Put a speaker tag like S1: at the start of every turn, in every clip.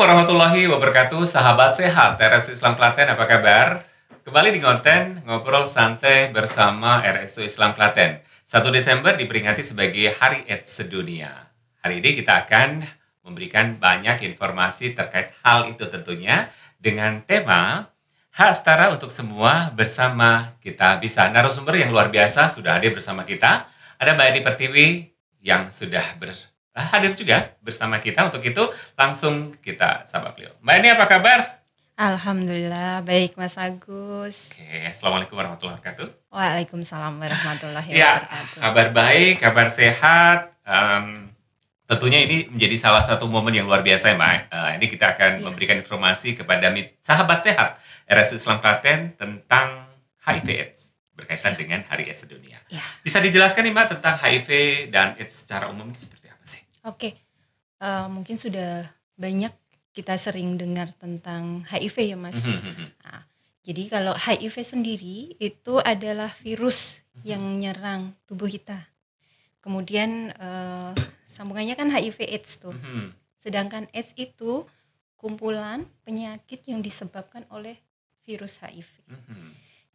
S1: warahmatullahi wabarakatuh, sahabat sehat RSU Islam Klaten, apa kabar? Kembali di konten Ngobrol Santai bersama RSU Islam Klaten. 1 Desember diperingati sebagai Hari AIDS Sedunia. Hari ini kita akan memberikan banyak informasi terkait hal itu tentunya dengan tema Hak Setara untuk Semua bersama Kita Bisa. Narasumber yang luar biasa sudah hadir bersama kita. Ada Mbak Edi Pertiwi yang sudah hadir juga bersama kita. Untuk itu langsung kita sapa beliau. Mbak Edi, apa kabar?
S2: Alhamdulillah, baik Mas Agus.
S1: Oke, Assalamualaikum warahmatullahi wabarakatuh.
S2: Waalaikumsalam warahmatullahi
S1: Ya,
S2: wabarakatuh.
S1: kabar baik, kabar sehat. Tentunya ini menjadi salah satu momen yang luar biasa ya Mbak. Ini kita akan memberikan informasi kepada sahabat sehat RSU Islam Klaten tentang HIV AIDS berkaitan dengan Hari AIDS Sedunia.
S2: Ya.
S1: Bisa dijelaskan nih Mbak tentang HIV dan AIDS secara umum itu seperti apa sih?
S2: Oke, mungkin sudah banyak kita sering dengar tentang HIV ya Mas. Nah, jadi kalau HIV sendiri itu adalah virus yang menyerang tubuh kita. Kemudian sambungannya kan HIV AIDS tuh. Sedangkan AIDS itu kumpulan penyakit yang disebabkan oleh virus HIV.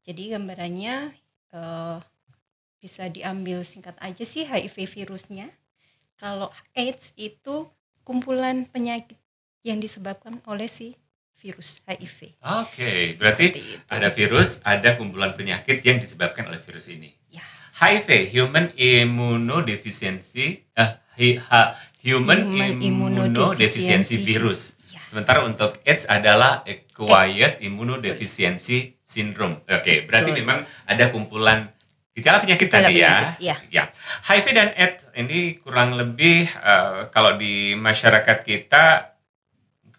S2: Jadi gambarannya bisa diambil singkat aja sih HIV virusnya. Kalau AIDS itu kumpulan penyakit yang disebabkan oleh si virus HIV.
S1: Oke, berarti ada virus, ada kumpulan penyakit yang disebabkan oleh virus ini.
S2: Ya.
S1: HIV, Human Immunodeficiency, Human Immunodeficiency Virus.
S2: Ya.
S1: Sementara untuk AIDS adalah Acquired Immunodeficiency Syndrome. Oke, berarti
S2: Betul.
S1: memang ada kumpulan gejala penyakit
S2: Gejala
S1: tadi
S2: penyakit,
S1: ya.
S2: ya.
S1: HIV dan AIDS ini kurang lebih kalau di masyarakat kita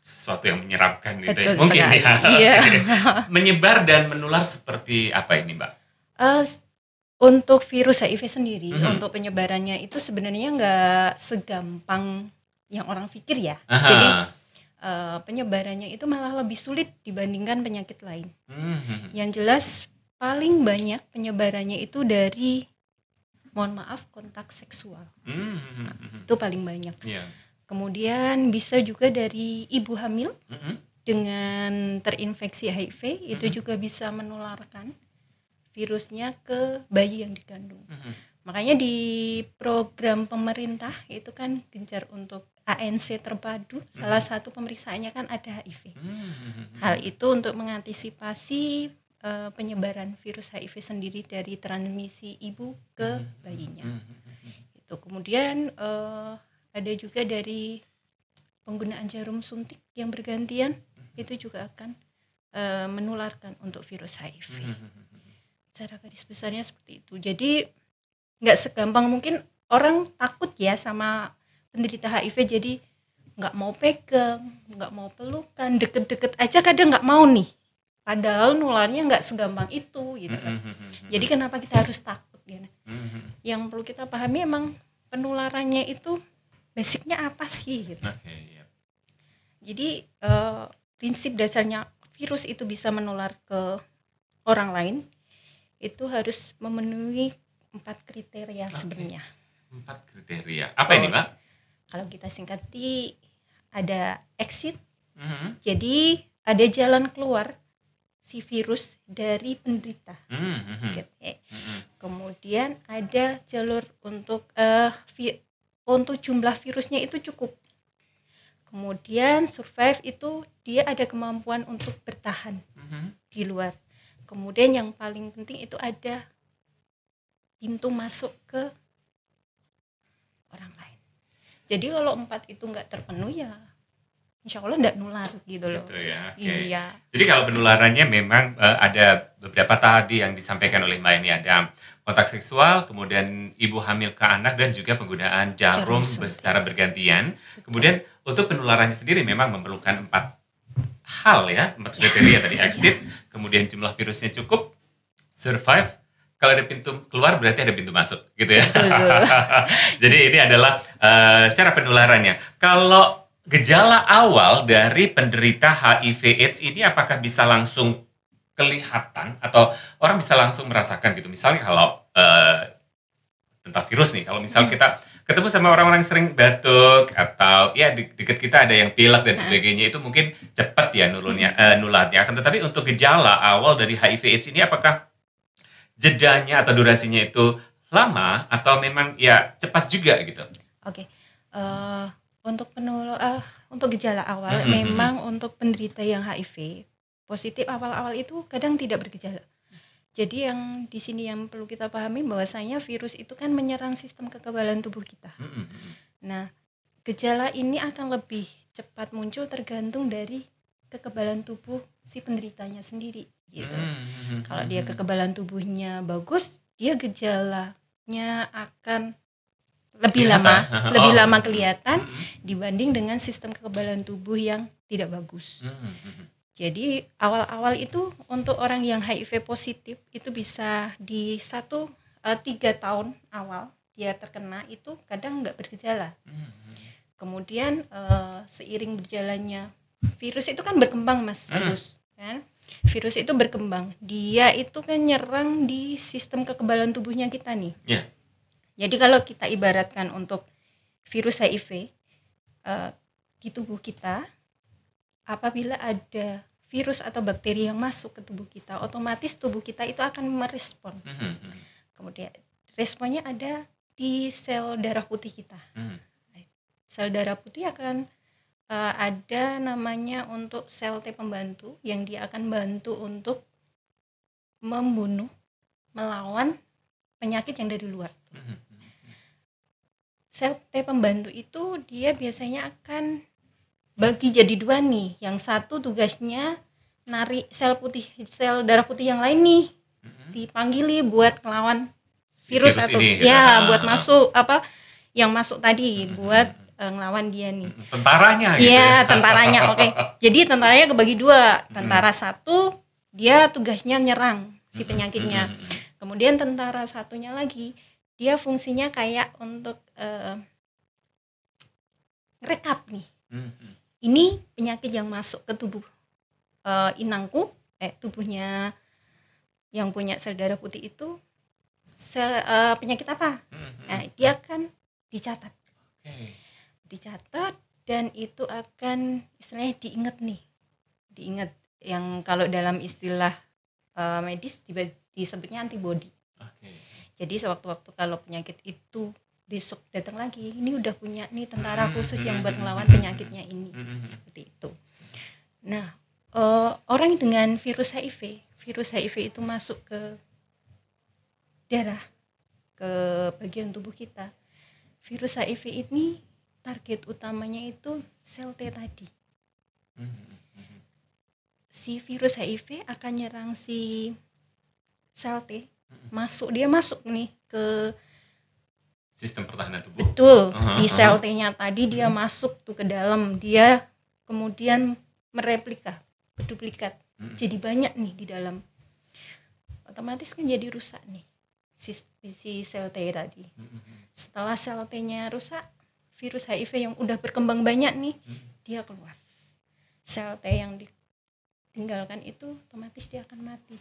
S1: sesuatu yang menyeramkan gitu ya.
S2: Betul
S1: Mungkin
S2: sekali.
S1: ya.
S2: Iya.
S1: Menyebar dan menular seperti apa ini, Mbak?
S2: Untuk virus HIV sendiri, untuk penyebarannya itu sebenarnya nggak segampang yang orang pikir ya.
S1: Aha.
S2: Jadi penyebarannya itu malah lebih sulit dibandingkan penyakit lain. Yang jelas paling banyak penyebarannya itu dari, mohon maaf, kontak seksual. Itu paling banyak.
S1: Iya.
S2: Kemudian bisa juga dari ibu hamil dengan terinfeksi HIV, itu juga bisa menularkan virusnya ke bayi yang dikandung. Makanya di program pemerintah itu kan gencar untuk ANC terpadu, salah satu pemeriksaannya kan ada HIV. Hal itu untuk mengantisipasi penyebaran virus HIV sendiri dari transmisi ibu ke bayinya. Itu kemudian ada juga dari penggunaan jarum suntik yang bergantian, itu juga akan menularkan untuk virus HIV. Secara garis besarnya seperti itu. Jadi nggak segampang mungkin orang takut ya sama penderita HIV, jadi nggak mau pegang, nggak mau pelukan, deket-deket aja kadang nggak mau nih. Padahal nularnya nggak segampang itu gitu kan. Jadi kenapa kita harus takut gitu? Yang perlu kita pahami emang penularannya itu basicnya apa sih gitu. Jadi prinsip dasarnya virus itu bisa menular ke orang lain itu harus memenuhi 4 kriteria sebenarnya.
S1: 4 kriteria. Apa ini, Mbak?
S2: Kalau kita singkati ada exit. Jadi ada jalan keluar si virus dari penderita. Kemudian ada jalur untuk jumlah virusnya itu cukup. Kemudian survive itu dia ada kemampuan untuk bertahan di luar. Kemudian yang paling penting itu ada pintu masuk ke orang lain. Jadi kalau 4 itu nggak terpenuhi ya insya Allah nggak nular gitu loh.
S1: Gitu ya.
S2: Iya.
S1: Jadi kalau penularannya memang ada beberapa tadi yang disampaikan oleh Mbak ini, ada kontak seksual, kemudian ibu hamil ke anak, dan juga penggunaan jarum secara bergantian. Kemudian untuk penularannya sendiri memang memerlukan 4 hal ya, 4 kriteria tadi, exit, kemudian jumlah virusnya cukup, survive, kalau ada pintu keluar berarti ada pintu masuk gitu ya. Jadi ini adalah cara penularannya. Kalau gejala awal dari penderita HIV AIDS ini apakah bisa langsung kelihatan atau orang bisa langsung merasakan gitu? Misalnya kalau tentang virus nih, kalau misal kita ketemu sama orang-orang yang sering batuk atau ya di dekat kita ada yang pilek dan sebagainya, itu mungkin cepat ya nularnya. Akan tetapi untuk gejala awal dari HIV/AIDS ini apakah jedanya atau durasinya itu lama atau memang ya cepat juga gitu?
S2: Oke. Untuk gejala awal memang untuk penderita yang HIV positif awal-awal itu kadang tidak bergejala. Jadi yang di sini yang perlu kita pahami bahwasanya virus itu kan menyerang sistem kekebalan tubuh kita. Nah, gejala ini akan lebih cepat muncul tergantung dari kekebalan tubuh si penderitanya sendiri gitu. Kalau dia kekebalan tubuhnya bagus, dia gejalanya akan lebih lama kelihatan dibanding dengan sistem kekebalan tubuh yang tidak bagus. Jadi awal-awal itu untuk orang yang HIV positif itu bisa di 3 tahun awal dia terkena itu kadang nggak bergejala. Kemudian seiring berjalannya virus itu kan berkembang Mas Agus, kan? Virus itu berkembang, dia itu kan nyerang di sistem kekebalan tubuhnya kita nih.
S1: Yeah.
S2: Jadi kalau kita ibaratkan untuk virus HIV di tubuh kita, apabila ada virus atau bakteri yang masuk ke tubuh kita, otomatis tubuh kita itu akan merespon. Kemudian responnya ada di sel darah putih kita. Sel darah putih akan ada namanya untuk sel T pembantu yang dia akan bantu untuk membunuh, melawan penyakit yang dari luar. Sel T pembantu itu dia biasanya akan bagi jadi 2 nih. Yang satu tugasnya narik sel darah putih yang lain nih. Dipanggili buat ngelawan virus atau
S1: ini,
S2: buat masuk yang masuk tadi buat ngelawan dia nih.
S1: Tentaranya gitu.
S2: Iya, tentaranya. Oke. Jadi tentaranya kebagi 2. Tentara satu dia tugasnya nyerang si penyakitnya. Kemudian tentara satunya lagi dia fungsinya kayak untuk rekap nih. Ini penyakit yang masuk ke tubuh inangku, tubuhnya yang punya sel darah putih itu penyakit apa? Nah, dia akan dicatat. Dicatat dan itu akan istilahnya diingat yang kalau dalam istilah medis disebutnya antibody. Jadi sewaktu-waktu kalau penyakit itu besok datang lagi, ini udah punya nih tentara khusus yang buat ngelawan penyakitnya ini, seperti itu. Nah, orang dengan virus HIV itu masuk ke darah, ke bagian tubuh kita. Virus HIV ini target utamanya itu sel T tadi. Si virus HIV akan nyerang si sel T, masuk nih ke
S1: sistem pertahanan tubuh.
S2: Betul, di sel T-nya tadi dia masuk tuh ke dalam, dia kemudian berduplikat, jadi banyak nih di dalam. Otomatis kan jadi rusak nih si sel T tadi. Setelah sel T-nya rusak, virus HIV yang udah berkembang banyak nih, dia keluar. Sel T yang ditinggalkan itu otomatis dia akan mati.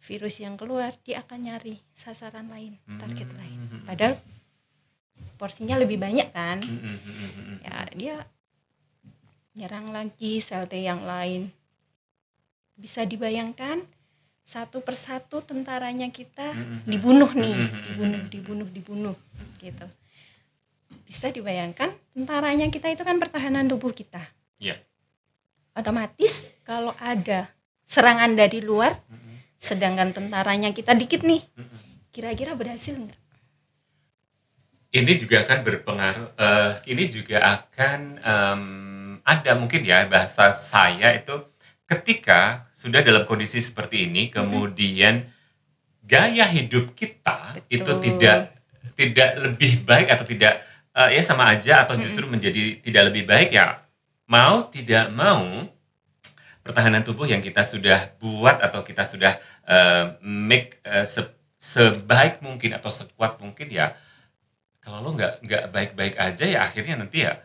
S2: Virus yang keluar dia akan nyari sasaran lain, target lain. Padahal porsinya lebih banyak kan. Ya, dia nyerang lagi sel T yang lain. Bisa dibayangkan satu persatu tentaranya kita dibunuh gitu. Bisa dibayangkan tentaranya kita itu kan pertahanan tubuh kita.
S1: Yeah.
S2: Otomatis kalau ada serangan dari luar, sedangkan tentaranya kita dikit nih, kira-kira berhasil nggak?
S1: Ini juga akan berpengaruh. Ini juga akan ada mungkin ya bahasa saya itu ketika sudah dalam kondisi seperti ini, kemudian gaya hidup kita itu tidak lebih baik atau tidak ya sama aja atau justru menjadi tidak lebih baik ya, mau tidak mau pertahanan tubuh yang kita sudah buat atau kita sudah make sebaik mungkin atau sekuat mungkin ya, kalau lo nggak baik-baik aja ya akhirnya nanti ya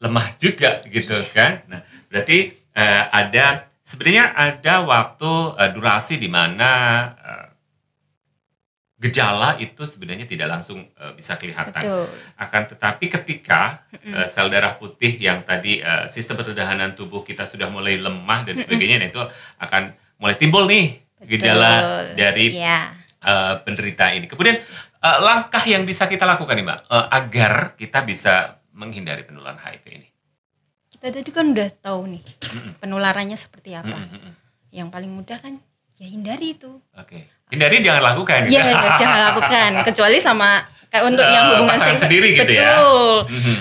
S1: lemah juga gitu kan. Nah berarti sebenarnya ada waktu durasi di mana gejala itu sebenarnya tidak langsung bisa kelihatan.
S2: Betul.
S1: Akan tetapi ketika sel darah putih yang tadi sistem pertahanan tubuh kita sudah mulai lemah dan sebagainya, nah itu akan mulai timbul nih gejala dari penderita ini. Kemudian langkah yang bisa kita lakukan nih Mbak agar kita bisa menghindari penularan HIV ini.
S2: Kita tadi kan udah tahu nih penularannya seperti apa. Yang paling mudah kan ya hindari itu.
S1: Oke. Hindari jangan lakukan.
S2: Iya, jangan lakukan. Kecuali sama kayak untuk yang hubungan
S1: pasangan sendiri gitu ya.
S2: Betul.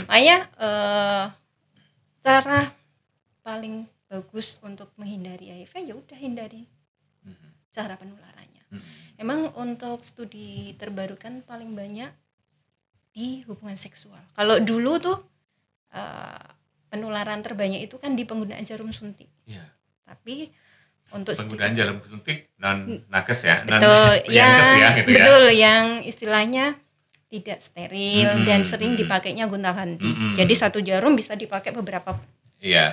S2: Makanya cara paling bagus untuk menghindari HIV ya udah hindari cara penularannya. Emang untuk studi terbaru kan paling banyak di hubungan seksual. Kalau dulu tuh penularan terbanyak itu kan di penggunaan jarum suntik.
S1: Iya.
S2: Tapi untuk
S1: penggunaan jarum suntik non nakes ya,
S2: betul,
S1: ya, gitu
S2: betul,
S1: ya.
S2: yang istilahnya tidak steril dan sering dipakainya gonta-ganti. Jadi satu jarum bisa dipakai beberapa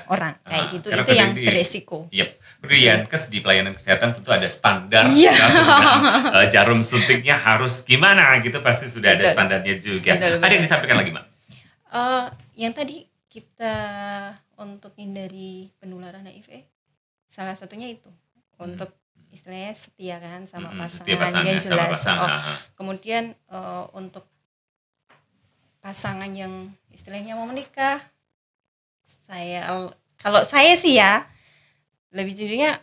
S2: orang kayak gitu. Itu yang beresiko.
S1: Iya. Di Yankes di pelayanan kesehatan tentu ada standar jarum suntiknya harus gimana gitu, pasti sudah ada standarnya juga. Ada yang disampaikan lagi Mbak?
S2: Yang tadi kita untuk hindari penularan HIV, salah satunya itu untuk istilahnya setia kan sama pasangan yang jelas. Kemudian untuk pasangan yang istilahnya mau menikah, kalau saya sih ya lebih jujurnya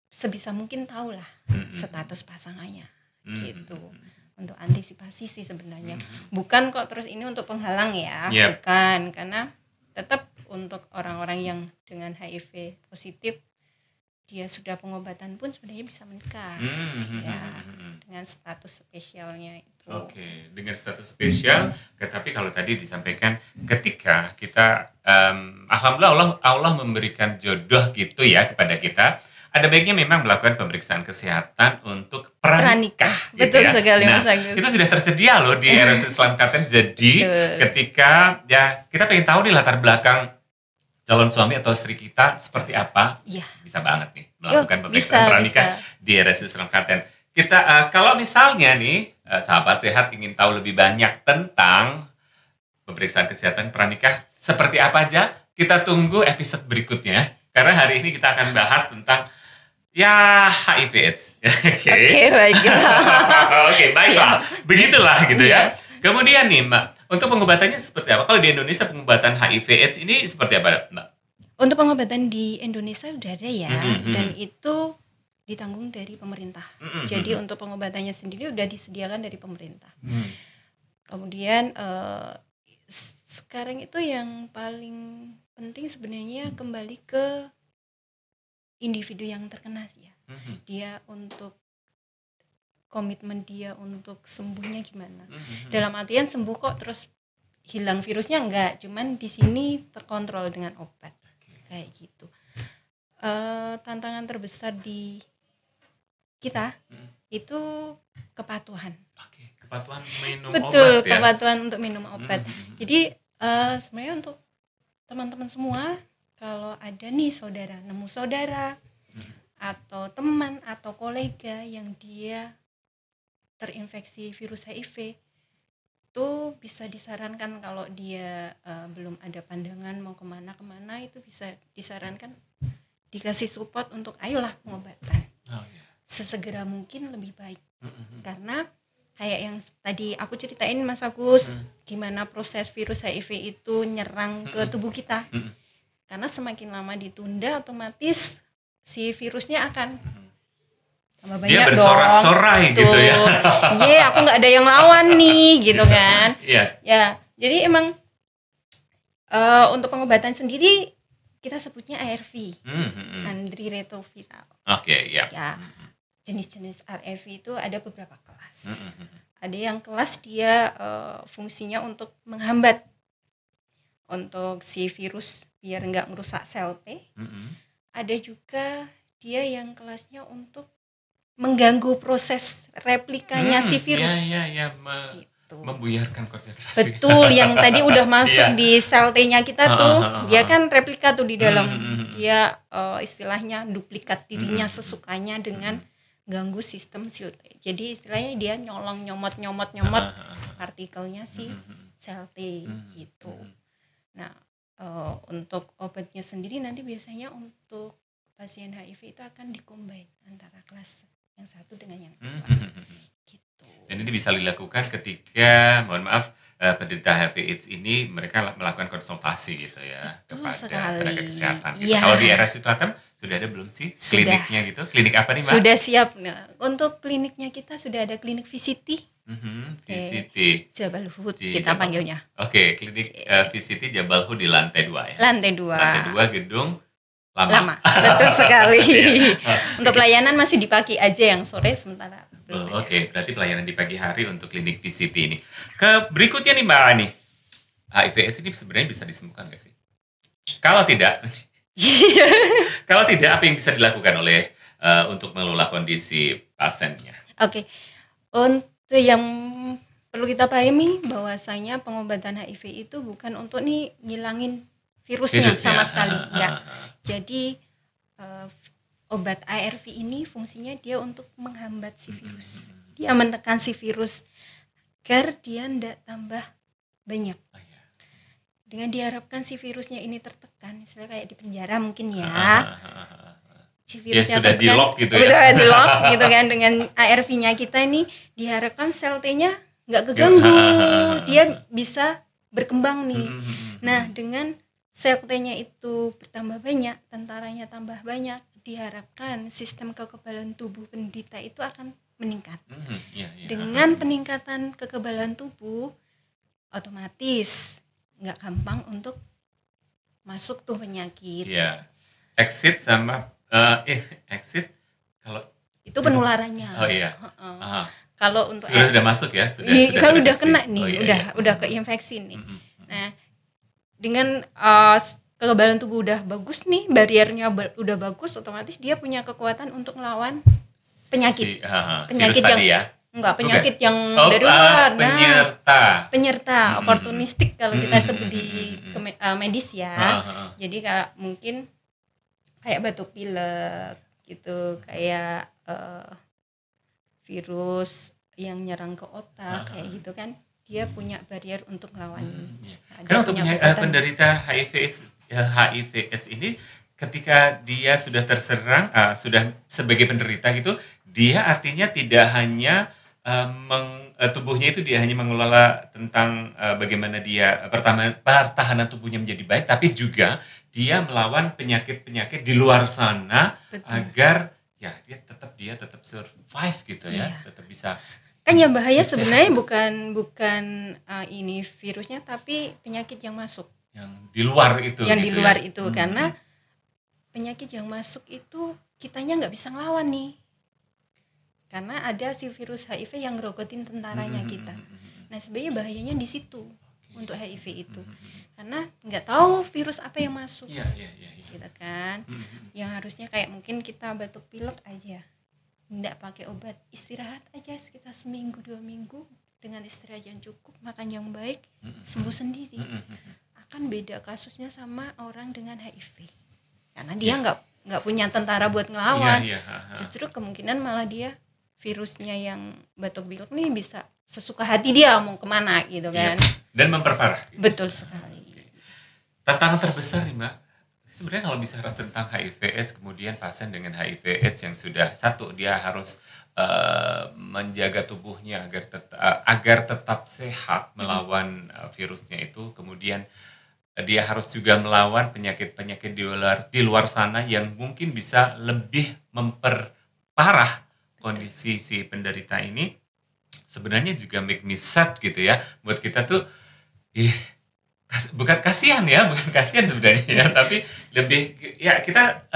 S2: sebisa mungkin tahulah status pasangannya gitu, untuk antisipasi sih sebenarnya. Bukan kok terus ini untuk penghalang ya, bukan, karena tetap untuk orang-orang yang dengan HIV positif dia sudah pengobatan pun sebenarnya bisa menikah dengan status spesialnya itu.
S1: Oke, dengan status spesial. Tapi kalau tadi disampaikan ketika kita alhamdulillah Allah memberikan jodoh gitu ya kepada kita, ada baiknya memang melakukan pemeriksaan kesehatan untuk pranikah. Gitu
S2: betul
S1: ya.
S2: sekali Mas Agus.
S1: Itu sudah tersedia loh di RSUD Islam Klaten. Jadi ketika ya kita pengen tahu nih latar belakang calon suami atau istri kita seperti apa, bisa banget nih melakukan pemeriksaan pranikah di RSUD Islam Klaten. Kita kalau misalnya nih sahabat sehat ingin tahu lebih banyak tentang pemeriksaan kesehatan pranikah seperti apa aja, kita tunggu episode berikutnya karena hari ini kita akan bahas tentang HIV/AIDS.
S2: Oke,
S1: baiklah. Begitulah gitu ya. Kemudian nih Mbak, untuk pengobatannya seperti apa? Kalau di Indonesia pengobatan HIV/AIDS ini seperti apa Mbak?
S2: Untuk pengobatan di Indonesia sudah ada ya, dan itu ditanggung dari pemerintah. Jadi untuk pengobatannya sendiri udah disediakan dari pemerintah. Kemudian sekarang itu yang paling penting sebenarnya kembali ke individu yang terkena sih ya. Dia untuk komitmen dia untuk sembuhnya gimana. Dalam artian sembuh kok terus hilang virusnya enggak, cuman di sini terkontrol dengan obat. Kayak gitu. Tantangan terbesar di kita itu kepatuhan.
S1: Kepatuhan minum
S2: betul,
S1: obat ya.
S2: Kepatuhan untuk minum obat. Jadi sebenarnya untuk teman-teman semua, kalau ada nih nemu saudara atau teman atau kolega yang dia terinfeksi virus HIV, itu bisa disarankan kalau dia belum ada pandangan mau kemana itu bisa disarankan dikasih support untuk ayolah pengobatan sesegera mungkin lebih baik. Karena kayak yang tadi aku ceritain Mas Agus, gimana proses virus HIV itu nyerang ke tubuh kita. Karena semakin lama ditunda otomatis si virusnya akan tambah banyak. Dia
S1: bersorak-sorai gitu ya.
S2: Aku nggak ada yang lawan nih gitu kan. Ya, jadi emang untuk pengobatan sendiri kita sebutnya ARV, antiretroviral. Ya, jenis-jenis ARV itu ada beberapa kelas. Ada yang kelas dia fungsinya untuk menghambat untuk si virus biar nggak merusak sel T. Ada juga dia yang kelasnya untuk mengganggu proses replikanya si virus.
S1: Membuyarkan konsentrasi.
S2: Betul, yang tadi udah masuk di sel T-nya kita tuh, dia kan replika tuh di dalam. Dia istilahnya duplikat dirinya sesukanya dengan ganggu sistem sel T. Jadi istilahnya dia nyolong nyomot partikelnya si sel T gitu. Nah, untuk obatnya sendiri nanti biasanya untuk pasien HIV itu akan dikombin antara kelas yang satu dengan yang dua. Gitu.
S1: Dan ini bisa dilakukan ketika, mohon maaf, penderita HIV/AIDS ini mereka melakukan konsultasi gitu ya.
S2: Betul
S1: kepada
S2: sekali.
S1: tenaga kesehatan. Gitu.
S2: Iya.
S1: Kalau di RS Klaten sudah ada belum sih
S2: Sudah.
S1: kliniknya gitu? Klinik apa nih Mbak?
S2: Sudah siap. Nah, untuk kliniknya kita sudah ada klinik VCT.
S1: VCT.
S2: Jabal Hud
S1: Di
S2: kita
S1: Jabal-
S2: panggilnya.
S1: Oke, klinik VCT Jabal Hud di lantai 2 ya.
S2: Lantai 2.
S1: Lantai 2 gedung
S2: Lama. Betul sekali.
S1: Iya.
S2: Untuk pelayanan masih di pagi aja, yang sore sementara belum ada.
S1: Oke, berarti pelayanan di pagi hari untuk klinik VCT ini. Ke berikutnya nih Mbak Ani. HIV/AIDS ini sebenarnya bisa disembuhkan nggak sih? Kalau tidak, apa yang bisa dilakukan oleh untuk mengelola kondisi pasiennya?
S2: Oke. Untuk yang perlu kita pahami bahwasanya pengobatan HIV itu bukan untuk nih ngilangin virusnya sama sekali, enggak. Jadi obat ARV ini fungsinya dia untuk menghambat si virus. Dia menekan si virus agar dia tidak tambah banyak. Dengan diharapkan si virusnya ini tertekan, misalnya kayak di penjara mungkin ya. Si virusnya
S1: sudah
S2: tertekan,
S1: di-lock gitu ya.
S2: Betul, di-lock gitu kan. Dengan ARV-nya kita ini diharapkan sel T-nya nggak keganggu. Dia bisa berkembang nih. Nah, dengan sel T-nya itu bertambah banyak, tentaranya tambah banyak, diharapkan sistem kekebalan tubuh penderita itu akan meningkat. Dengan peningkatan kekebalan tubuh, otomatis nggak gampang untuk masuk tuh penyakit.
S1: Iya. Exit sama exit kalau
S2: itu penularannya.
S1: Oh iya.
S2: Kalau untuk
S1: sudah masuk ya,
S2: kalau udah
S1: terinfeksi.
S2: kena nih, udah keinfeksi nih. Nah, dengan kekebalan tubuh udah bagus nih, bariernya udah bagus, otomatis dia punya kekuatan untuk melawan penyakit.
S1: Penyakit yang
S2: ya? Enggak, penyakit yang dari luar. Penyerta oportunistik kalau kita sebut di medis ya. Jadi kayak mungkin kayak batuk pilek gitu, kayak virus yang nyerang ke otak kayak gitu kan, dia punya barrier untuk melawan.
S1: Karena untuk penderita HIV/AIDS ini ketika dia sudah terserang, sudah sebagai penderita gitu, dia artinya tidak hanya tubuhnya itu dia hanya mengelola tentang bagaimana dia pertahanan tubuhnya menjadi baik, tapi juga dia melawan penyakit-penyakit di luar sana. Betul. Agar ya dia tetap survive gitu ya, tetap bisa.
S2: Kan yang bahaya sebenarnya bukan ini virusnya, tapi penyakit yang masuk.
S1: Yang di luar itu.
S2: Yang di luar itu karena penyakit yang masuk itu kitanya nggak bisa ngelawan nih. Karena ada si virus HIV yang ngerogotin tentaranya kita. Nah, sebenarnya bahayanya di situ untuk HIV itu. Karena nggak tahu virus apa yang masuk. Gitu kan. Yang harusnya kayak mungkin kita batuk pilek aja, nggak pakai obat, istirahat aja sekitar seminggu 2 minggu, dengan istirahat yang cukup, makan yang baik, sembuh sendiri. Akan beda kasusnya sama orang dengan HIV. Karena dia nggak punya tentara buat ngelawan. Justru kemungkinan malah dia virusnya yang batuk pilek nih bisa sesuka hati dia mau kemana gitu kan.
S1: Dan memperparah. Gitu.
S2: Betul sekali.
S1: Tantangan terbesar nih Mbak, sebenarnya kalau bicara tentang HIV/AIDS, kemudian pasien dengan HIV/AIDS yang sudah satu, dia harus menjaga tubuhnya agar tetap sehat melawan virusnya itu, kemudian dia harus juga melawan penyakit-penyakit di luar sana yang mungkin bisa lebih memperparah kondisi si penderita ini. Sebenarnya juga make me sad gitu ya, buat kita tuh bukan kasihan sebenarnya ya, tapi lebih ya kita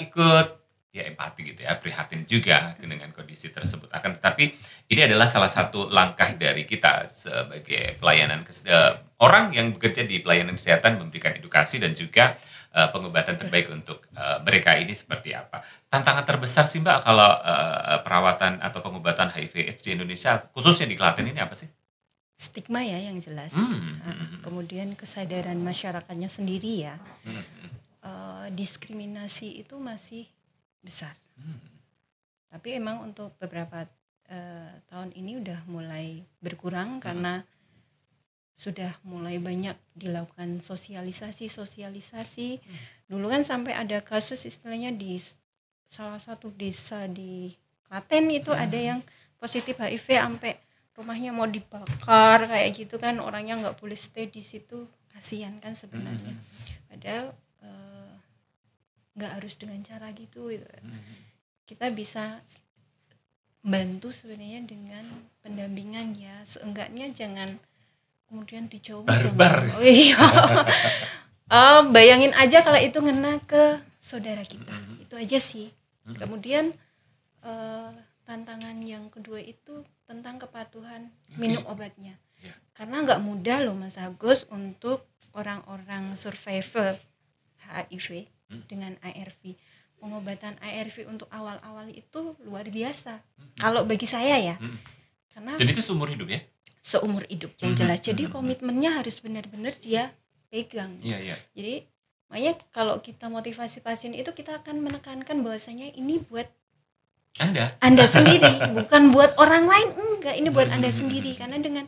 S1: ikut ya empati gitu ya, prihatin juga dengan kondisi tersebut. Akan tetapi ini adalah salah satu langkah dari kita sebagai pelayanan orang yang bekerja di pelayanan kesehatan, memberikan edukasi dan juga pengobatan terbaik untuk mereka ini seperti apa. Tantangan terbesar sih Mbak kalau perawatan atau pengobatan HIV/AIDS di Indonesia, khususnya di Klaten ini apa sih?
S2: Stigma ya yang jelas. Kemudian kesadaran masyarakatnya sendiri ya. Diskriminasi itu masih besar. Tapi emang untuk beberapa tahun ini udah mulai berkurang karena sudah mulai banyak dilakukan sosialisasi. Dulu kan sampai ada kasus istilahnya di salah satu desa di Klaten itu ada yang positif HIV sampai rumahnya mau dibakar kayak gitu kan, orangnya nggak boleh stay di situ, kasihan kan sebenarnya. Padahal nggak harus dengan cara gitu. Kita bisa bantu sebenarnya dengan pendampingan ya, seenggaknya jangan kemudian dijauh.
S1: Barbar.
S2: Oh iya. Bayangin aja kalau itu ngena ke saudara kita, itu aja sih. Kemudian tantangan yang kedua itu tentang kepatuhan minum obatnya. Karena nggak mudah loh Mas Agus untuk orang-orang survivor HIV dengan ARV. Pengobatan ARV untuk awal-awal itu luar biasa. Kalau bagi saya ya. Karena
S1: dan itu seumur hidup ya?
S2: Seumur hidup yang jelas. Jadi komitmennya harus benar-benar dia pegang.
S1: Iya.
S2: Jadi makanya kalau kita motivasi pasien itu kita akan menekankan bahwasanya ini buat Anda sendiri, bukan buat orang lain, enggak, ini buat Anda sendiri. Karena dengan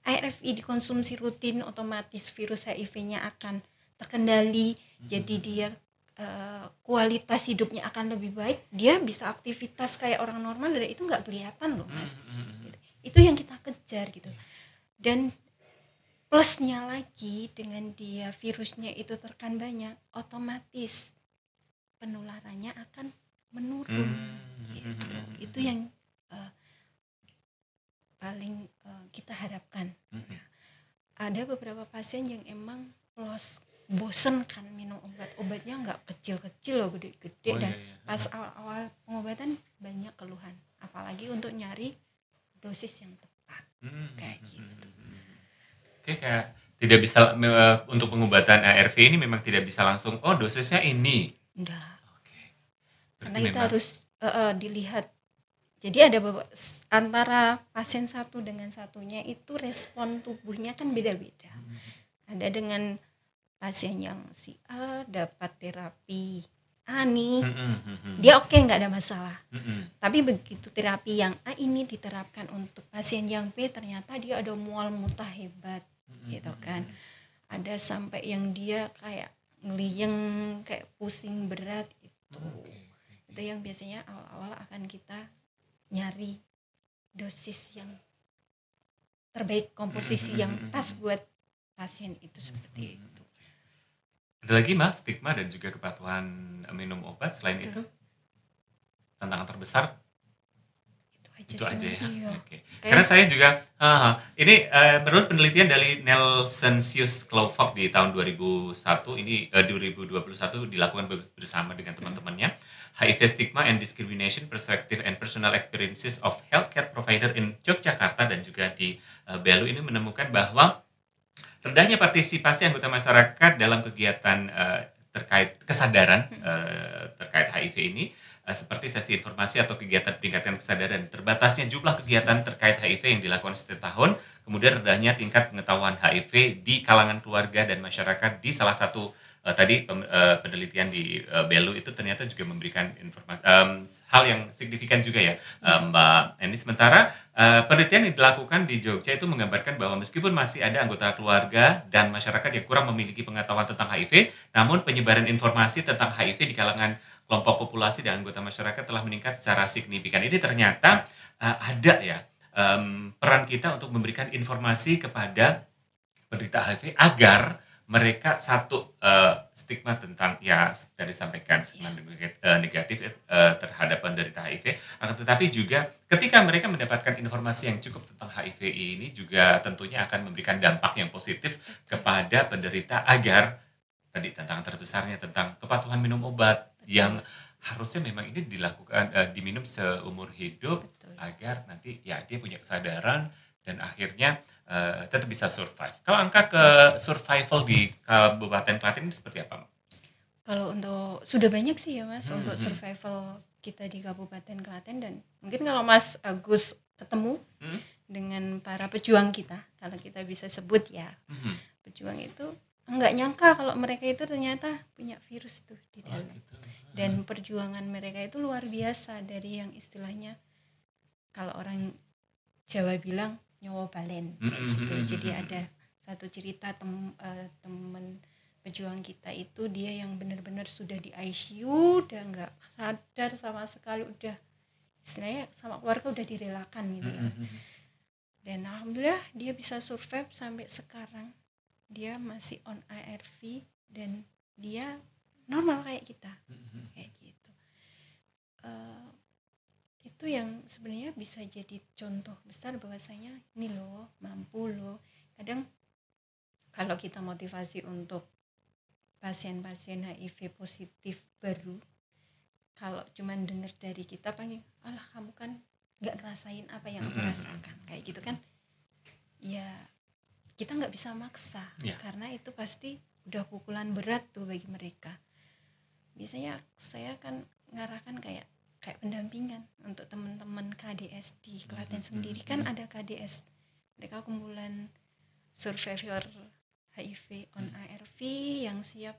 S2: ARV dikonsumsi rutin, otomatis virus HIV-nya akan terkendali. Jadi dia kualitas hidupnya akan lebih baik, dia bisa aktivitas kayak orang normal dan itu nggak kelihatan loh Mas. Itu yang kita kejar gitu. Dan plusnya lagi dengan dia virusnya itu terkan banyak, otomatis penularannya akan menurun. Gitu. Itu yang paling kita harapkan. Ada beberapa pasien yang emang bosen kan minum obatnya nggak kecil-kecil loh, gede-gede. Dan pas awal-awal pengobatan banyak keluhan, apalagi untuk nyari dosis yang tepat kayak gitu.
S1: Oke, kayak tidak bisa untuk pengobatan ARV ini memang tidak bisa langsung dosisnya ini.
S2: Enggak.
S1: Oke.
S2: Karena kita harus dilihat. Jadi ada antara pasien satu dengan satunya itu respon tubuhnya kan beda-beda. Ada dengan pasien yang si A dapat terapi A nih, dia oke, nggak ada masalah. Tapi begitu terapi yang A ini diterapkan untuk pasien yang B, ternyata dia ada mual muntah hebat, gitu kan. Ada sampai yang dia kayak ngeliyeng, kayak pusing berat itu. Itu yang biasanya awal-awal akan kita nyari dosis yang terbaik, komposisi yang pas buat pasien itu seperti itu.
S1: Ada lagi Mas, stigma dan juga kepatuhan minum obat selain itu? Tantangan terbesar? Itu aja ya.
S2: Iya.
S1: Okay. Karena saya juga ini menurut penelitian dari Nelson Sius Klouvok di tahun 2001 ini 2021 dilakukan bersama dengan teman-temannya, HIV Stigma and Discrimination Perspective and Personal Experiences of Healthcare Provider in Yogyakarta dan juga di Belu, ini menemukan bahwa rendahnya partisipasi anggota masyarakat dalam kegiatan terkait kesadaran terkait HIV ini, seperti sesi informasi atau kegiatan peningkatan kesadaran, terbatasnya jumlah kegiatan terkait HIV yang dilakukan setiap tahun, kemudian rendahnya tingkat pengetahuan HIV di kalangan keluarga dan masyarakat di salah satu penelitian di Belu itu ternyata juga memberikan informasi hal yang signifikan juga ya, Mbak Eni. Sementara penelitian yang dilakukan di Jogja itu menggambarkan bahwa meskipun masih ada anggota keluarga dan masyarakat yang kurang memiliki pengetahuan tentang HIV, namun penyebaran informasi tentang HIV di kalangan kelompok populasi dan anggota masyarakat telah meningkat secara signifikan. Ini ternyata ada ya peran kita untuk memberikan informasi kepada penderita HIV agar mereka stigma tentang ya dari sampaikan stigma negatif terhadap penderita HIV, akan tetapi juga ketika mereka mendapatkan informasi yang cukup tentang HIV ini juga tentunya akan memberikan dampak yang positif kepada penderita agar tadi tantangan terbesarnya tentang kepatuhan minum obat yang harusnya memang ini dilakukan diminum seumur hidup. Betul. Agar nanti ya dia punya kesadaran dan akhirnya tetap bisa survive. Kalau angka ke survival di Kabupaten Klaten ini seperti apa?
S2: Kalau untuk sudah banyak sih ya Mas untuk survival kita di Kabupaten Klaten, dan mungkin kalau Mas Agus ketemu dengan para pejuang kita, kalau kita bisa sebut ya, pejuang itu enggak nyangka kalau mereka itu ternyata punya virus tuh di dalam. dan perjuangan mereka itu luar biasa, dari yang istilahnya kalau orang Jawa bilang nyawa balen kayak gitu. Jadi ada satu cerita temen pejuang kita itu, dia yang benar-benar sudah di ICU, udah nggak sadar sama sekali, udah istilahnya sama keluarga udah direlakan gitu kan. Dan alhamdulillah dia bisa survive sampai sekarang, dia masih on ARV dan dia normal kayak kita, kayak gitu. Itu yang sebenarnya bisa jadi contoh besar bahwasanya ini loh, mampu loh. Kadang kalau kita motivasi untuk pasien-pasien HIV positif baru, kalau cuman dengar dari kita paling, alah kamu kan nggak ngerasain apa yang aku rasakan, kayak gitu kan, ya kita nggak bisa maksa, karena itu pasti udah pukulan berat tuh bagi mereka. Biasanya saya kan ngarahkan kayak pendampingan untuk teman-teman KDS di Klaten sendiri, kan ada KDS, mereka kumpulan survivor HIV on ARV yang siap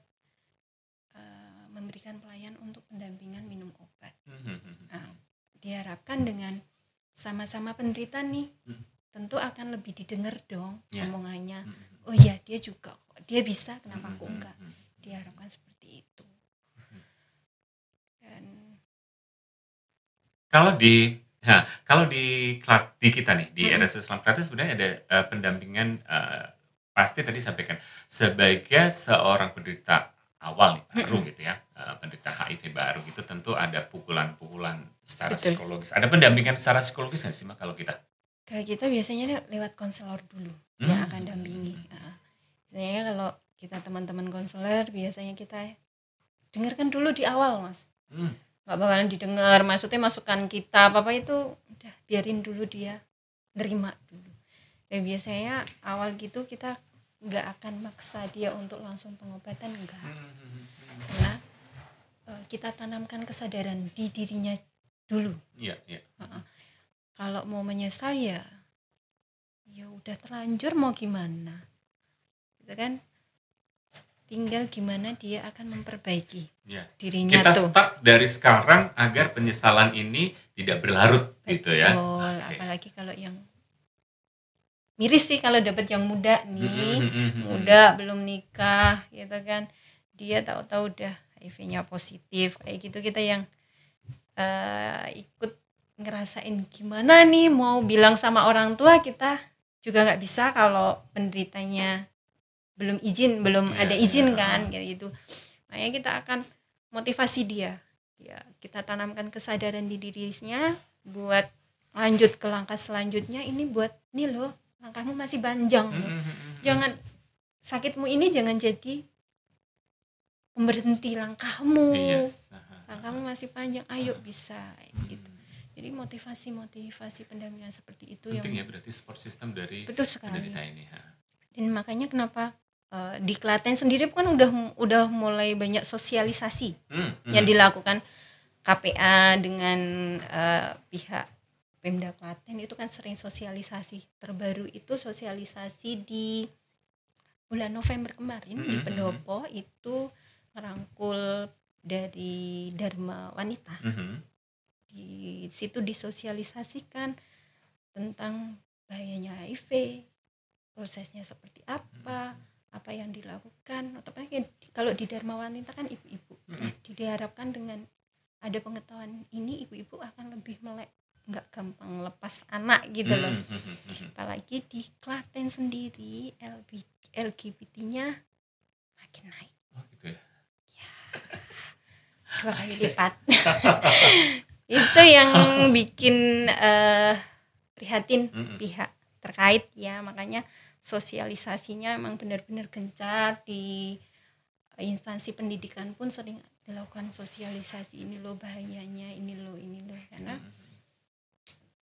S2: memberikan pelayan untuk pendampingan minum obat. Nah, diharapkan dengan sama-sama penderita nih, tentu akan lebih didengar dong omongannya. Oh iya, dia juga, dia bisa, kenapa aku enggak? Diharapkan seperti itu. Dan
S1: kalau di kita nih di RSUD Islam Klaten sebenarnya ada pendampingan, pasti tadi sampaikan sebagai seorang penderita awal nih, baru gitu ya, penderita HIV baru gitu, tentu ada pukulan-pukulan secara psikologis. Ada pendampingan secara psikologis nggak sih Mak kalau kita?
S2: Kayak kita biasanya lewat konselor dulu yang akan dampingi. Sebenarnya kalau kita teman-teman konselor, biasanya kita dengarkan dulu di awal, Mas. Nggak bakalan didengar, maksudnya masukan kita apa itu udah biarin dulu dia nerima dulu. Dan biasanya awal gitu kita nggak akan maksa dia untuk langsung pengobatan, enggak. Karena kita tanamkan kesadaran di dirinya dulu. Kalau mau menyesal ya udah terlanjur, mau gimana, gitu kan. Tinggal gimana dia akan memperbaiki dirinya.
S1: Kita
S2: tuh
S1: start dari sekarang agar penyesalan ini tidak berlarut.
S2: Betul,
S1: gitu ya.
S2: Apalagi kalau yang miris sih, kalau dapat yang muda nih, muda belum nikah gitu kan, dia tahu-tahu udah HIV-nya positif kayak gitu, kita yang ikut ngerasain gimana nih mau bilang sama orang tua, kita juga nggak bisa kalau penderitanya belum ada izin kan, kayak gitu. Makanya kita akan motivasi dia, kita tanamkan kesadaran di dirinya buat lanjut ke langkah selanjutnya. Ini buat nih loh, langkahmu masih panjang loh. Jangan, sakitmu ini jangan jadi pemberhenti langkahmu. Langkahmu masih panjang, ayo bisa gitu. Jadi motivasi pendampingan seperti itu
S1: penting
S2: yang
S1: ya, berarti support system dari
S2: penderita
S1: ini.
S2: Dan makanya kenapa di Klaten sendiri kan udah mulai banyak sosialisasi yang dilakukan KPA dengan pihak Pemda Klaten, itu kan sering sosialisasi. Terbaru itu sosialisasi di bulan November kemarin di Pendopo, itu ngerangkul dari Dharma Wanita. Di situ disosialisasikan tentang bahayanya HIV, prosesnya seperti apa yang dilakukan. Apalagi kalau di Dharma Wanita kan ibu-ibu. Diharapkan dengan ada pengetahuan ini, ibu-ibu akan lebih melek, nggak gampang lepas anak gitu loh. Apalagi di Klaten sendiri LGBT-nya makin naik.
S1: Oh gitu ya.
S2: 2 kali lipat. Itu yang bikin prihatin pihak terkait ya. Makanya sosialisasinya emang benar-benar gencar, di instansi pendidikan pun sering dilakukan sosialisasi, ini loh bahayanya, ini loh. Karena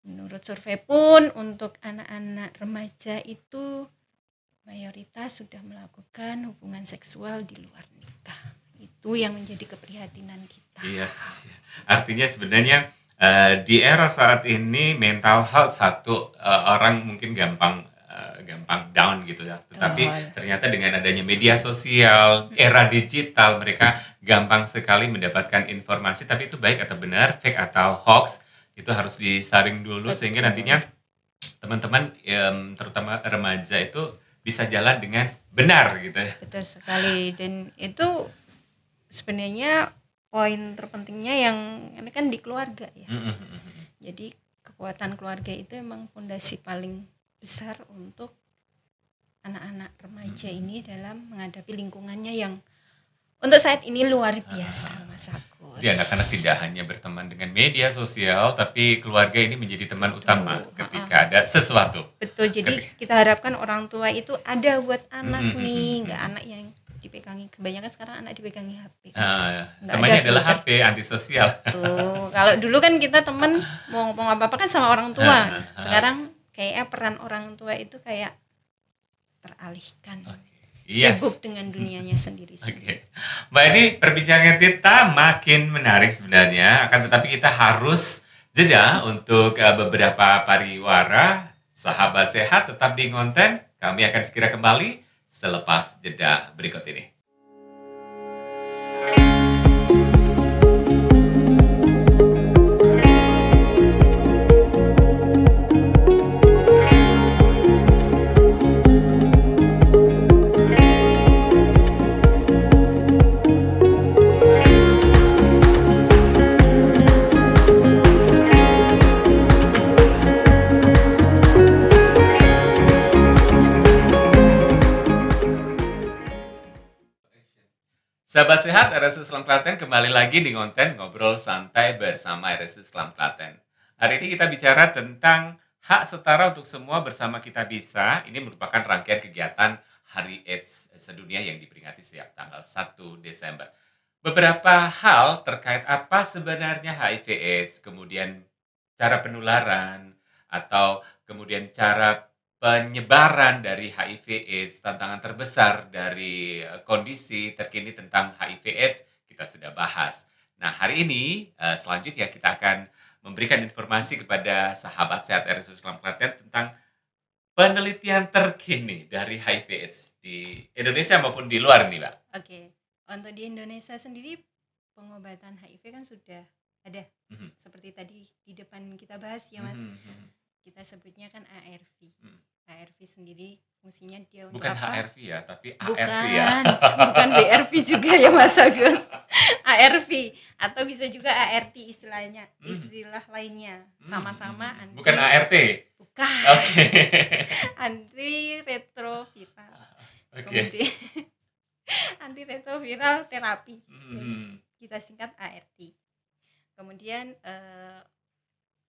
S2: menurut survei pun untuk anak-anak remaja itu mayoritas sudah melakukan hubungan seksual di luar nikah. Itu yang menjadi keprihatinan kita.
S1: Yes. Artinya sebenarnya di era saat ini mental health satu, orang mungkin gampang gampang down gitu ya. Tetapi
S2: Betul.
S1: ternyata dengan adanya media sosial, era digital, mereka gampang sekali mendapatkan informasi. Tapi itu baik atau benar, fake atau hoax, itu harus disaring dulu sehingga
S2: Betul.
S1: nantinya teman-teman terutama remaja itu bisa jalan dengan benar gitu.
S2: Betul sekali, dan itu sebenarnya poin terpentingnya yang ini kan di keluarga ya. Jadi kekuatan keluarga itu emang fondasi paling besar untuk anak-anak remaja ini dalam menghadapi lingkungannya yang untuk saat ini luar biasa, Mas Agus.
S1: Jadi anak-anak tidak hanya berteman dengan media sosial, tapi keluarga ini menjadi teman utama ketika ada sesuatu.
S2: Betul, jadi kita harapkan orang tua itu ada buat anak nih, nggak anak yang dipegangi. Kebanyakan sekarang anak dipegangi HP.
S1: Temannya adalah HP, antisosial.
S2: Tuh, kalau dulu kan kita temen mau ngomong apa-apa kan sama orang tua. Sekarang kayaknya peran orang tua itu kayak teralihkan. Sibuk dengan dunianya sendiri.
S1: Mbak, ini perbincangan kita makin menarik sebenarnya. Akan tetapi kita harus jeda untuk beberapa pariwara. Sahabat sehat tetap di Ngonten. Kami akan segera kembali selepas jeda berikut ini. Sahabat sehat, RSU Selam Klaten kembali lagi di Ngonten Ngobrol Santai bersama RSU Selam Klaten. Hari ini kita bicara tentang hak setara untuk semua bersama kita bisa. Ini merupakan rangkaian kegiatan Hari AIDS sedunia yang diperingati setiap tanggal 1 Desember. Beberapa hal terkait apa sebenarnya HIV AIDS, kemudian cara penularan, atau kemudian cara penyebaran dari HIV AIDS, tantangan terbesar dari kondisi terkini tentang HIV AIDS, kita sudah bahas. Nah, hari ini selanjutnya kita akan memberikan informasi kepada sahabat sehat RSU Selam Klaten tentang penelitian terkini dari HIV AIDS di Indonesia maupun di luar nih, Mbak.
S2: Oke, untuk di Indonesia sendiri pengobatan HIV kan sudah ada. Seperti tadi di depan kita bahas ya, Mas. Kita sebutnya kan ARV. ARV sendiri fungsinya dia untuk
S1: bukan
S2: apa?
S1: HRV ya, tapi ARV
S2: Bukan,
S1: ya.
S2: bukan BRV juga ya Mas Agus. ARV atau bisa juga ART istilahnya, istilah lainnya. Sama-sama anti.
S1: Bukan ART.
S2: Bukan.
S1: Oke.
S2: Antiretroviral.
S1: Oke.
S2: Kemudian antiretroviral terapi. Kita singkat ART. Kemudian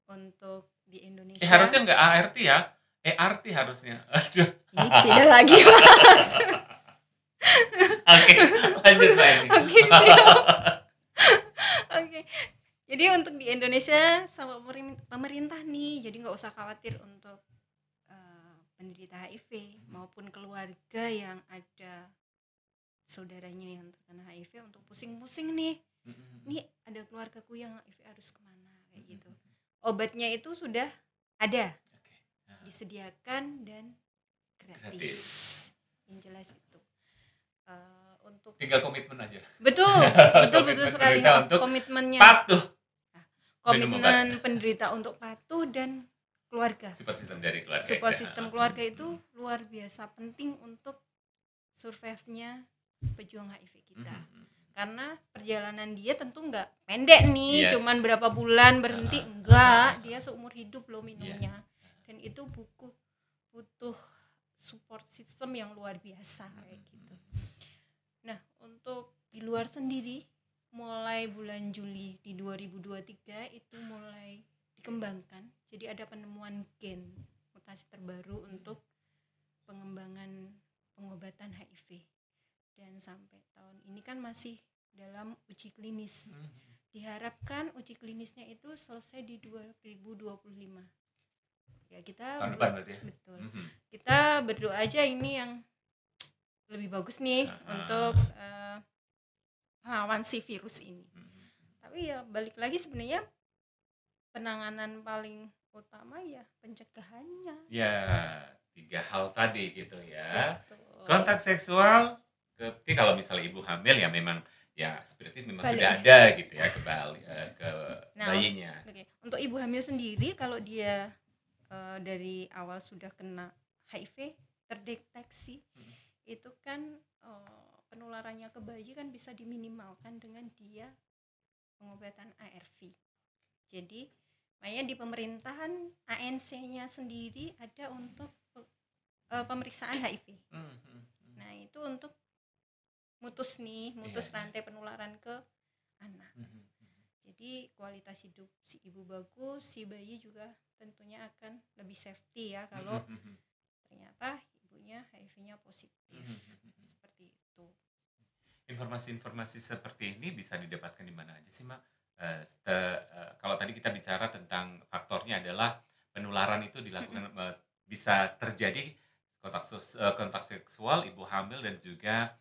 S2: untuk di Indonesia
S1: Harusnya nggak ART ya, ERT harusnya. Aduh.
S2: ini beda lagi Mas.
S1: Oke, lanjut Mbak ini.
S2: Oke, siap. Oke. Jadi untuk di Indonesia sama pemerintah nih, jadi nggak usah khawatir untuk penderita HIV maupun keluarga yang ada saudaranya yang terkena HIV untuk pusing-pusing nih. Nih ada keluargaku yang HIV harus kemana kayak gitu. Obatnya itu sudah ada, disediakan dan gratis. Yang jelas itu. Untuk
S1: tinggal komitmen aja.
S2: betul sekali
S1: untuk
S2: komitmennya.
S1: Patuh.
S2: Komitmen penderita untuk patuh dan keluarga.
S1: Support system dari keluarga.
S2: Support system keluarga itu luar biasa penting untuk survive-nya pejuang HIV kita. Karena perjalanan dia tentu nggak pendek nih, cuman berapa bulan berhenti, enggak, dia seumur hidup loh minumnya. Dan itu butuh support system yang luar biasa kayak gitu. Nah, untuk di luar sendiri mulai bulan Juli di 2023 itu mulai dikembangkan. Jadi ada penemuan gen mutasi terbaru untuk pengembangan pengobatan HIV. Dan sampai tahun ini kan masih dalam uji klinis. Diharapkan uji klinisnya itu selesai di 2025. Ya kita
S1: tahun depan berarti ya?
S2: Betul. Kita berdoa aja ini yang lebih bagus nih untuk melawan si virus ini. Tapi ya balik lagi sebenarnya penanganan paling utama ya pencegahannya.
S1: Ya, 3 hal tadi gitu ya.
S2: Betul.
S1: Kontak seksual, tapi kalau misalnya ibu hamil ya memang ya seperti itu memang
S2: Balik.
S1: sudah ada gitu ya ke
S2: Nah,
S1: bayinya.
S2: Oke. Untuk ibu hamil sendiri kalau dia dari awal sudah kena HIV terdeteksi, itu kan penularannya ke bayi kan bisa diminimalkan dengan dia pengobatan ARV. Jadi makanya di pemerintahan ANC-nya sendiri ada untuk pemeriksaan HIV. Nah itu untuk mutus rantai penularan ke anak. Jadi kualitas hidup si ibu bagus, si bayi juga tentunya akan lebih safety ya kalau ternyata ibunya HIV-nya positif. Seperti itu.
S1: Informasi-informasi seperti ini bisa didapatkan di mana aja sih, Mak? Kalau tadi kita bicara tentang faktornya adalah penularan itu dilakukan bisa terjadi kontak seksual ibu hamil dan juga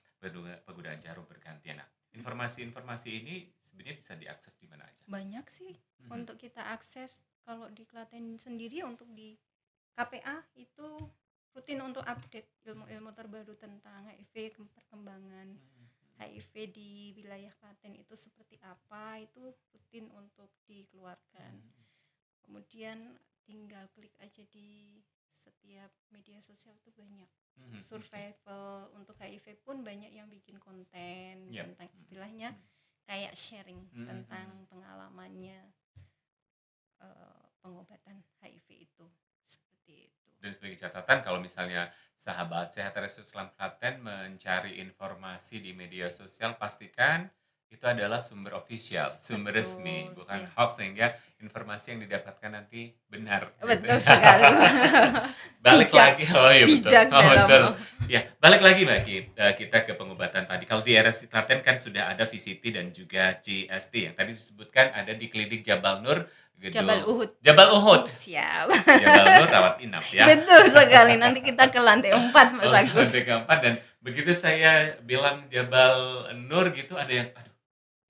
S1: penggunaan jarum bergantian. Nah, informasi-informasi ini sebenarnya bisa diakses di mana aja?
S2: Banyak sih untuk kita akses. Kalau di Klaten sendiri untuk di KPA itu rutin untuk update ilmu-ilmu terbaru tentang HIV, perkembangan HIV di wilayah Klaten itu seperti apa, itu rutin untuk dikeluarkan. Kemudian tinggal klik aja di setiap media sosial tuh banyak. Survival untuk HIV pun banyak yang bikin konten tentang istilahnya kayak sharing tentang pengalamannya pengobatan HIV itu, seperti itu.
S1: Dan sebagai catatan, kalau misalnya sahabat Sehat RSUD Islam Klaten mencari informasi di media sosial, pastikan itu adalah sumber official, sumber resmi, bukan hoax, sehingga informasi yang didapatkan nanti benar.
S2: Betul sekali.
S1: Balik lagi,
S2: bijak
S1: betul. Ya, balik lagi bagi kita ke pengobatan tadi. Kalau di RSUD Klaten kan sudah ada VCT dan juga GST yang tadi disebutkan ada di klinik Jabal Nur.
S2: Jabal
S1: Uhud.
S2: Siap.
S1: Jabal Nur rawat inap ya.
S2: Betul sekali. Nanti kita ke lantai 4 Mas Agus.
S1: Lantai ke-4, dan begitu saya bilang Jabal Nur gitu ada yang aduh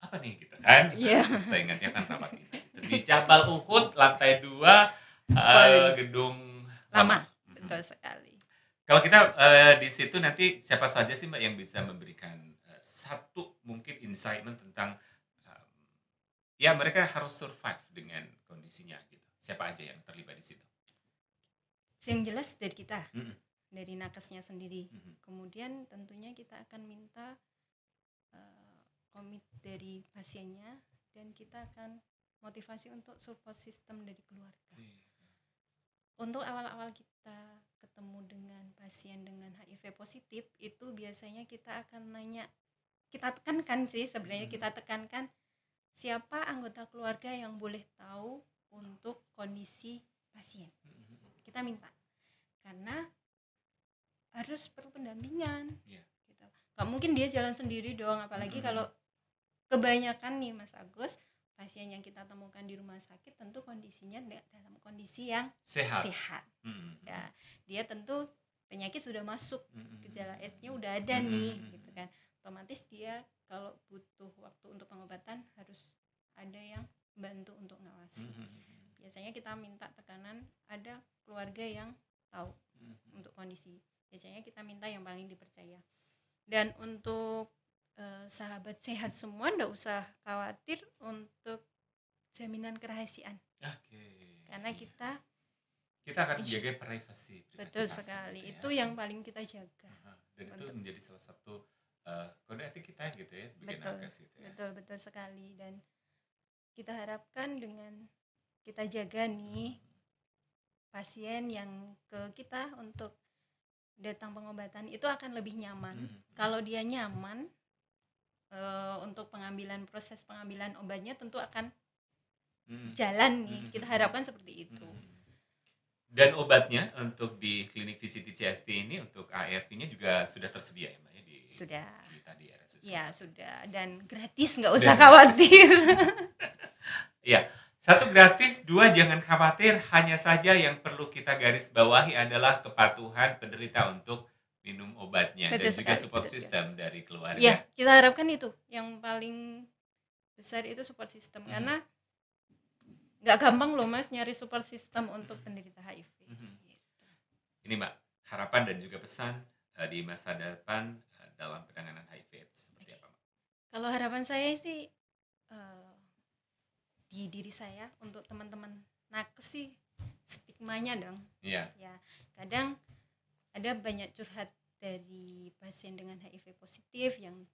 S1: apa nih gitu kan. Kita ingatnya kan rawat inap. Di Jabal Uhud lantai 2 gedung lama.
S2: Betul sekali.
S1: Kalau kita di situ nanti siapa saja sih Mbak yang bisa memberikan satu mungkin insight tentang ya mereka harus survive dengan kondisinya gitu. Siapa aja yang terlibat di situ?
S2: Yang jelas dari kita, dari nakesnya sendiri. Kemudian tentunya kita akan minta komit dari pasiennya dan kita akan motivasi untuk support system dari keluarga. Untuk awal-awal kita ketemu dengan pasien dengan HIV positif itu biasanya kita akan nanya, kita tekankan sih sebenarnya kita tekankan siapa anggota keluarga yang boleh tahu untuk kondisi pasien. Kita minta karena harus perlu pendampingan. Gitu. Gak mungkin dia jalan sendiri dong, apalagi kalau kebanyakan nih Mas Agus pasien yang kita temukan di rumah sakit tentu kondisinya dalam kondisi yang sehat. Ya, dia tentu penyakit sudah masuk, gejala AIDS-nya udah ada nih, gitu kan. Otomatis dia kalau butuh waktu untuk pengobatan harus ada yang bantu untuk ngawasi. Biasanya kita minta tekanan ada keluarga yang tahu untuk kondisi. Biasanya kita minta yang paling dipercaya. Dan untuk sahabat sehat semua nggak usah khawatir untuk jaminan kerahasiaan. Karena kita
S1: akan menjaga privasi.
S2: Betul sekali. Gitu ya. Itu yang paling kita jaga.
S1: Dan itu menjadi salah satu kode etik kita gitu ya sebagai nakes gitu ya.
S2: Betul sekali. Dan kita harapkan dengan kita jaga nih pasien yang ke kita untuk datang pengobatan itu akan lebih nyaman. Kalau dia nyaman untuk proses pengambilan obatnya tentu akan jalan nih. Kita harapkan seperti itu.
S1: Dan obatnya untuk di klinik VCT CST ini untuk ARV-nya juga sudah tersedia ya Mbak ya
S2: sudah.
S1: Di RSUD.
S2: Ya sudah, dan gratis, nggak usah khawatir.
S1: Ya, 1 gratis, 2 jangan khawatir. Hanya saja yang perlu kita garis bawahi adalah kepatuhan penderita untuk minum obatnya. Betul dan sekali, juga support system dari keluarga.
S2: Ya, kita harapkan itu yang paling besar itu support system karena nggak gampang loh Mas nyari support system untuk penderita HIV.
S1: Ini Mbak, harapan dan juga pesan di masa depan dalam penanganan HIV/AIDS seperti apa, Mbak?
S2: Kalau harapan saya sih di diri saya untuk teman-teman nakes sih stigmanya dong.
S1: Iya.
S2: Ya, kadang ada banyak curhat dari pasien dengan HIV positif yang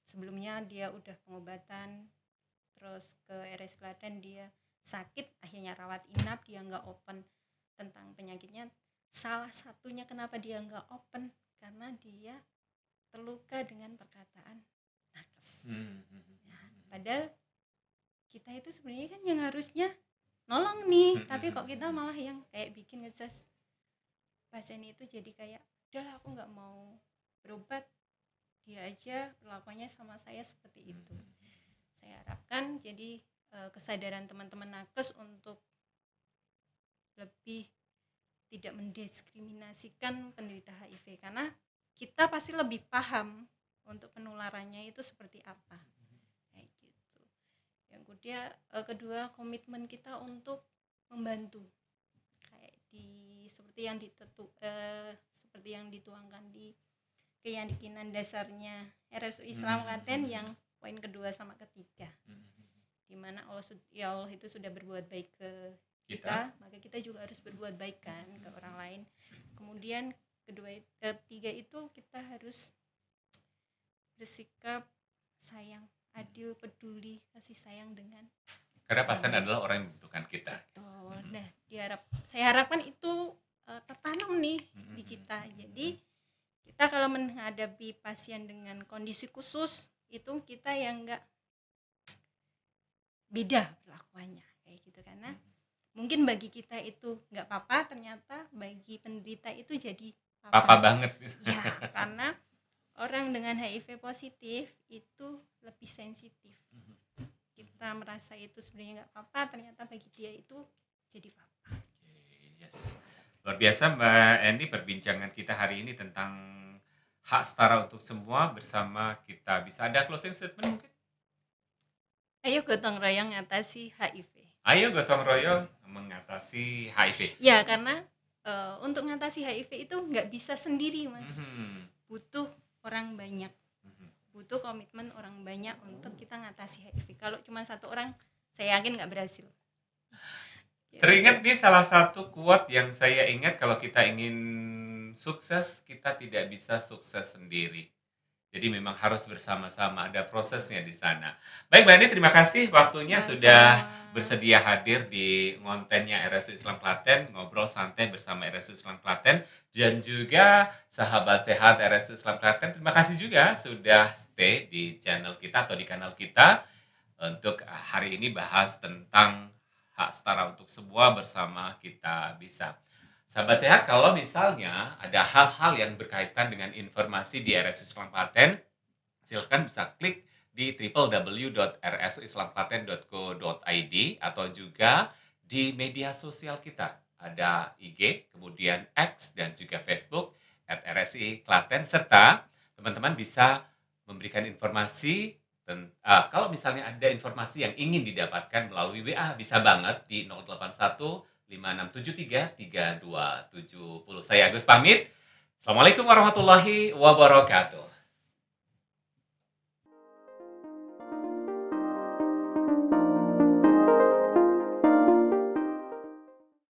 S2: sebelumnya dia udah pengobatan, terus ke RS Klaten dia sakit, akhirnya rawat inap, dia nggak open tentang penyakitnya. Salah satunya kenapa dia nggak open karena dia terluka dengan perkataan nakes. Ya, padahal kita itu sebenarnya kan yang harusnya nolong nih, tapi kok kita malah yang kayak bikin ngejudge pasien itu jadi kayak udahlah aku nggak mau berobat, dia aja perlakuannya sama saya seperti itu. Saya harapkan jadi kesadaran teman-teman nakes untuk lebih tidak mendiskriminasikan penderita HIV, karena kita pasti lebih paham untuk penularannya itu seperti apa. Kayak gitu. Yang kedua komitmen kita untuk membantu. Kayak seperti yang dituangkan di keyakinan dasarnya RSU Islam Klaten yang poin kedua sama ketiga. Di mana Allah itu sudah berbuat baik ke kita, maka kita juga harus berbuat baik kan ke orang lain. Kemudian ketiga itu kita harus bersikap sayang, adil, peduli, kasih sayang dengan
S1: karena pasien adalah orang yang membutuhkan kita.
S2: Betul. Nah, saya harapkan itu tertanam nih di kita. Jadi kita kalau menghadapi pasien dengan kondisi khusus itu kita yang enggak beda perlakuannya kayak gitu, karena mungkin bagi kita itu nggak apa-apa, ternyata bagi penderita itu jadi
S1: apa banget.
S2: Ya, karena orang dengan HIV positif itu lebih sensitif. Kita merasa itu sebenarnya nggak apa-apa, ternyata bagi dia itu jadi apa-apa.
S1: Yes. Luar biasa Mbak Eni perbincangan kita hari ini tentang hak setara untuk semua bersama kita. Bisa ada closing statement mungkin?
S2: Ayo gotong royong atasi HIV.
S1: Ayo gotong royong mengatasi HIV.
S2: Ya, karena untuk mengatasi HIV itu nggak bisa sendiri, Mas. Butuh orang banyak, butuh komitmen orang banyak untuk kita ngatasi HIV. Kalau cuma satu orang, saya yakin nggak berhasil.
S1: Teringat di salah satu quote yang saya ingat, kalau kita ingin sukses, kita tidak bisa sukses sendiri. Jadi memang harus bersama-sama, ada prosesnya di sana. Baik Mbak Eni, terima kasih waktunya sudah bersedia hadir di kontennya RSU Islam Klaten, ngobrol santai bersama RSU Islam Klaten, dan juga sahabat sehat RSU Islam Klaten. Terima kasih juga sudah stay di channel kita atau di kanal kita untuk hari ini bahas tentang hak setara untuk semua bersama kita bisa. Sahabat sehat, kalau misalnya ada hal-hal yang berkaitan dengan informasi di RSU Islam Klaten, silakan bisa klik di www.rsuislamklaten.co.id atau juga di media sosial kita. Ada IG, kemudian X, dan juga Facebook @RSI Klaten, serta teman-teman bisa memberikan informasi. Kalau misalnya ada informasi yang ingin didapatkan melalui WA, bisa banget di 081 5673 3270. Saya Agus pamit. Assalamualaikum warahmatullahi wabarakatuh.